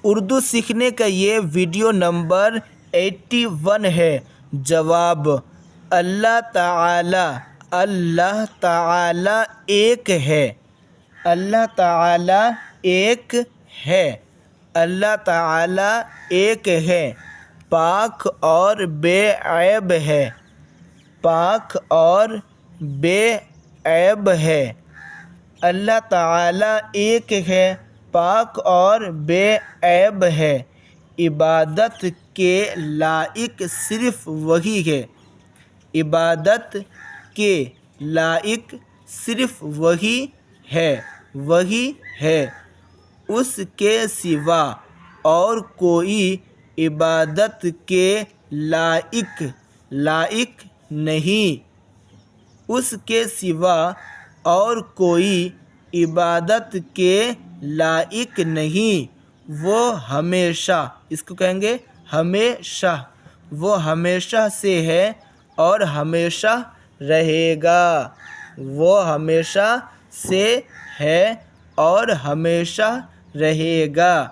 اردو سیکھنے کا یہ ویڈیو نمبر 81 ہے۔ جواب: اللہ تعالی ایک ہے۔ اللہ تعالی ایک ہے۔ اللہ تعالی ایک ہے، پاک اور بے عیب ہے۔ پاک اور بے عیب ہے۔ اللہ تعالی ایک ہے، پاک اور بے عیب ہے۔ عبادت کے لائق صرف وہی ہے۔ عبادت کے لائق صرف وہی ہے۔ اس کے سوا اور کوئی عبادت کے لائق نہیں۔ اس کے سوا اور کوئی عبادت کے لائق نہیں۔ وہ ہمیشہ، اس کو کہیں گے ہمیشہ، وہ ہمیشہ سے ہے اور ہمیشہ رہے گا۔ وہ ہمیشہ سے ہے اور ہمیشہ رہے گا۔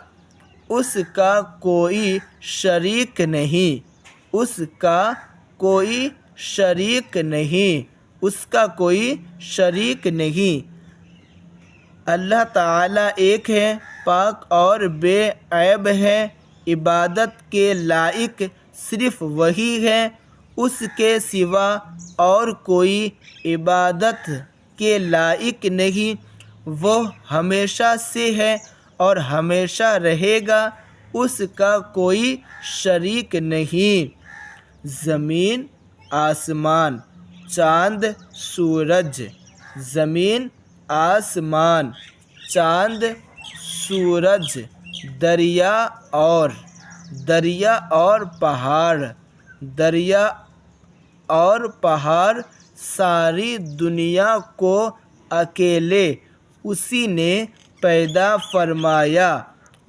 اس کا کوئی شریک نہیں۔ اس کا کوئی شریک نہیں۔ اس کا کوئی شریک نہیں۔ اللہ تعالی ایک ہے، پاک اور بے عیب ہے۔ عبادت کے لائق صرف وہی ہے۔ اس کے سوا اور کوئی عبادت کے لائق نہیں۔ وہ ہمیشہ سے ہے اور ہمیشہ رہے گا۔ اس کا کوئی شریک نہیں۔ زمین، آسمان، چاند، سورج۔ زمین، آسمان، چاند، سورج، دریا اور پہاڑ۔ دریا اور پہاڑ، ساری دنیا کو اکیلے اسی نے پیدا فرمایا۔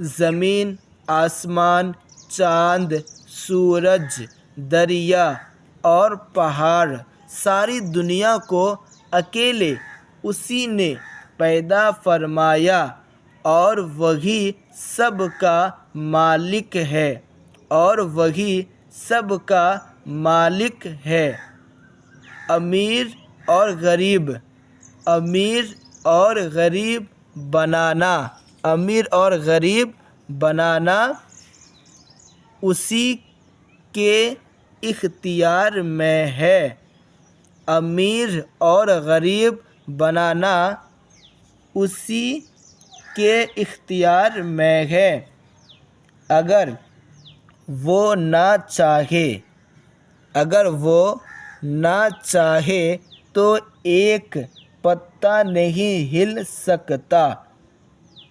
زمین، آسمان، چاند، سورج، دریا اور پہاڑ، ساری دنیا کو اکیلے اسی نے پیدا فرمایا اور وہی سب کا مالک ہے۔ اور وہی سب کا مالک ہے۔ امیر اور غریب۔ امیر اور غریب بنانا۔ امیر اور غریب بنانا اسی کے اختیار میں ہے۔ امیر اور غریب بنانا اسی کے اختیار میں ہے۔ اگر وہ نہ چاہے تو ایک پتا نہیں ہل سکتا۔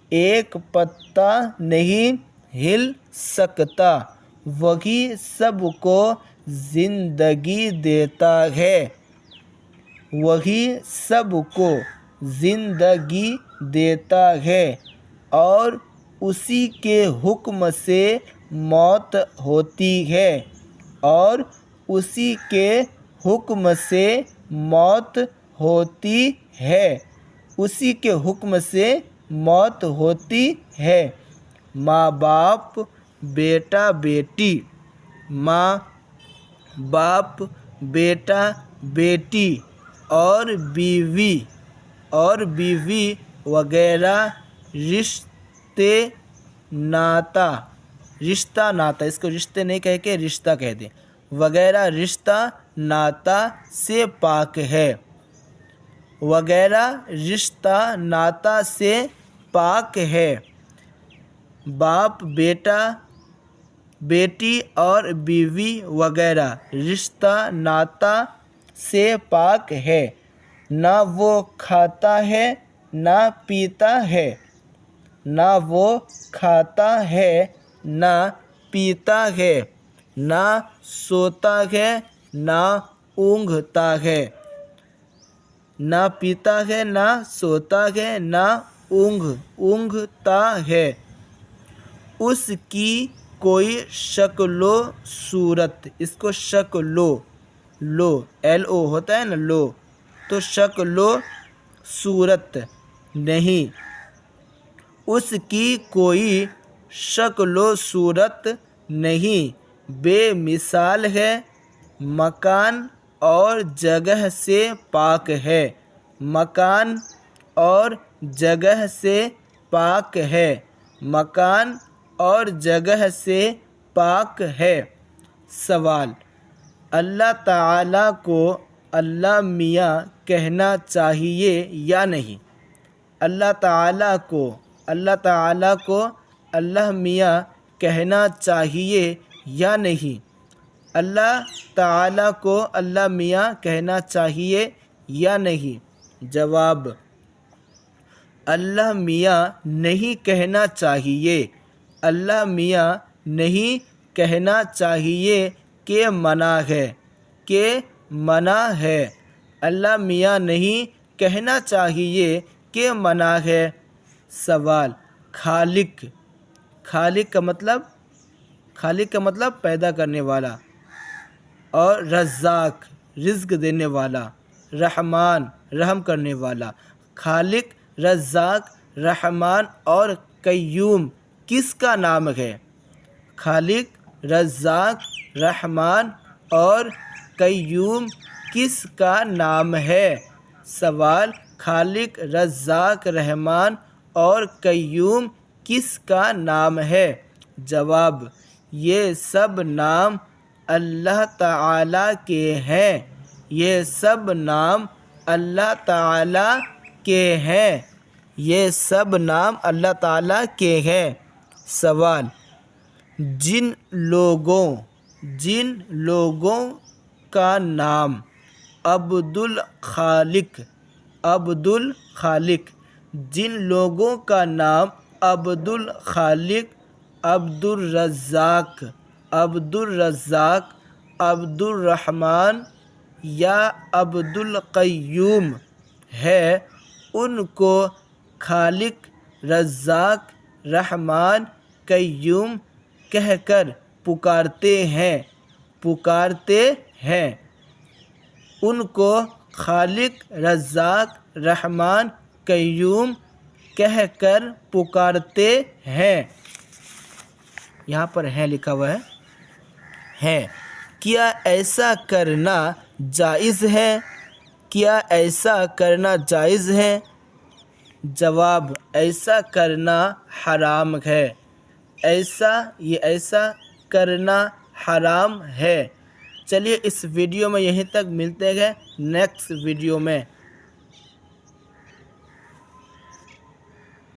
ایک پتا نہیں ہل سکتا۔ وہی سب کو زندگی دیتا ہے۔ وہی سب کو زندگی دیتا ہے اور اسی کے حکم سے موت ہوتی ہے۔ اور اسی کے حکم سے موت ہوتی ہے۔ اسی کے حکم سے موت ہوتی ہے۔ ماں باپ، بیٹا بیٹی۔ ماں باپ، بیٹا بیٹی اور بیوی وغیرہ رشتہ ناتا، اس کو رشتے نہیں کہہ کے رشتہ کہہ دیں، وغیرہ رشتہ ناتا سے پاک ہے۔ وغیرہ رشتہ ناتا سے پاک ہے۔ باپ، بیٹا بیٹی اور بیوی وغیرہ رشتہ ناتا سے پاک ہے۔ نہ وہ کھاتا ہے نہ پیتا ہے۔ نہ وہ کھاتا ہے نہ پیتا ہے۔ نہ سوتا ہے نہ اونگتا ہے۔ نہ پیتا ہے نہ سوتا ہے نہ اونگتا ہے۔ اس کی کوئی شکل و صورت، اس کو شکل LO ہوتا ہے نا، لو، تو شکل و صورت نہیں۔ اس کی کوئی شکل و صورت نہیں، بے مثال ہے، مکان اور جگہ سے پاک ہے، مکان اور جگہ سے پاک ہے، مکان اور جگہ سے پاک ہے۔ سوال: اللہ تعالیٰ کو اللہ میاں کہنا چاہیے یا نہیں؟ اللہ تعالیٰ کو اللہ میاں کہنا چاہیے یا نہیں؟ اللہ تعالیٰ کو اللہ میاں کہنا چاہیے یا نہیں؟ جواب: اللہ میاں نہیں کہنا چاہیے۔ اللہ میاں نہیں کہنا چاہیے کہ منع ہے، اللہ میاں نہیں کہنا چاہیے کہ منع ہے۔ سوال: خالق کا مطلب پیدا کرنے والا، اور رزاق رزق دینے والا، رحمان رحم کرنے والا۔ خالق، رزاق، رحمان اور قیوم کس کا نام ہے؟ خالق، رزاق، رحمان اور قیوم کس کا نام ہے؟ سوال: خالق، رزاق، رحمان اور قیوم کس کا نام ہے؟ جواب: یہ سب نام اللہ تعالیٰ کے ہیں، یہ سب نام اللہ تعالیٰ کے ہیں، یہ سب نام اللہ تعالیٰ کے ہیں۔ سوال: جن لوگوں کا نام عبدالخالق، جن لوگوں کا نام عبدالخالق، عبدالرزاق، عبدالرحمان یا عبدالقیوم ہے، ان کو خالق، رزاق، رحمان، قیوم کہہ کر پکارتے ہیں، ان کو خالق، رزاق، رحمان، قیوم کہہ کر پکارتے ہیں۔ یہاں پر ہیں لکھا ہوا ہے۔ کیا ایسا کرنا جائز ہے؟ کیا ایسا کرنا جائز ہے؟ جواب: ایسا کرنا حرام ہے، ایسا کرنا حرام ہے۔ چلیے اس ویڈیو میں یہیں تک، ملتے ہیں نیکسٹ ویڈیو میں۔